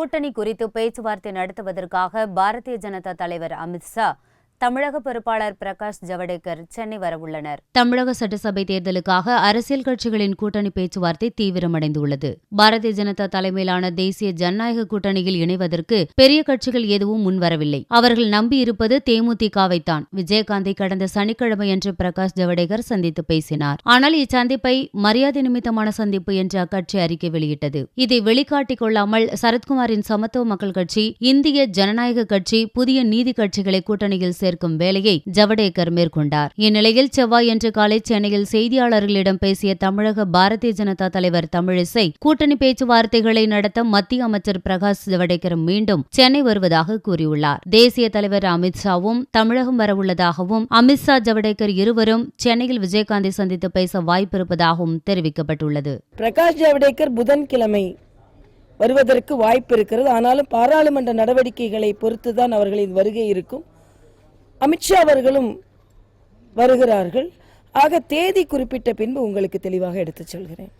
கூட்டணி குறித்து பேச்சுவார்த்தை நடத்துவதற்காக பாரதிய ஜனதா தலைவர் அமித்ஷா தமிழக பொறுப்பாளர் பிரகாஷ் ஜவடேகர் சென்னை வரவுள்ளனர். தமிழக சட்டசபை தேர்தலுக்காக அரசியல் கட்சிகளின் கூட்டணி பேச்சுவார்த்தை தீவிரமடைந்துள்ளது. பாரதிய ஜனதா தலைமையிலான தேசிய ஜனநாயக கூட்டணியில் இணைவதற்கு பெரிய கட்சிகள் எதுவும் முன்வரவில்லை. அவர்கள் நம்பியிருப்பது தேமுதிகவைத்தான். விஜயகாந்தை கடந்த சனிக்கிழமையன்று பிரகாஷ் ஜவடேகர் சந்தித்து பேசினார். ஆனால் இச்சந்திப்பை மரியாதை நிமித்தமான சந்திப்பு என்று அக்கட்சி அறிக்கை வெளியிட்டது. இதை வெளிக்காட்டிக் கொள்ளாமல் சரத்குமாரின் சமத்துவ மக்கள் கட்சி, இந்திய ஜனநாயக கட்சி, புதிய நீதி கட்சிகளை கூட்டணியில் சேர்க்கும் வேலையை ஜவடேகர் மேற்கொண்டார். இந்நிலையில் செவ்வாயன்று காலை சென்னையில் செய்தியாளர்களிடம் பேசிய தமிழக பாரதிய ஜனதா தலைவர் தமிழிசை, கூட்டணி பேச்சுவார்த்தைகளை நடத்த மத்திய அமைச்சர் பிரகாஷ் ஜவடேகர் மீண்டும் சென்னை வருவதாக கூறியுள்ளார். தேசிய தலைவர் அமித்ஷாவும் தமிழகம் வரவுள்ளதாகவும், அமித்ஷா ஜவடேகர் இருவரும் சென்னையில் விஜயகாந்தை சந்தித்து பேச வாய்ப்பிருப்பதாகவும் தெரிவிக்கப்பட்டுள்ளது. பிரகாஷ் ஜவடேகர் புதன்கிழமை வருவதற்கு வாய்ப்பு இருக்கிறது. ஆனாலும் பாராளுமன்ற நடவடிக்கைகளை பொறுத்துதான் அவர்களின் வருகை இருக்கும். அமித்ஷா அவர்களும் வருகிறார்கள். ஆக தேதி குறிப்பிட்ட பின்பு உங்களுக்கு தெளிவாக எடுத்துச் சொல்கிறேன்.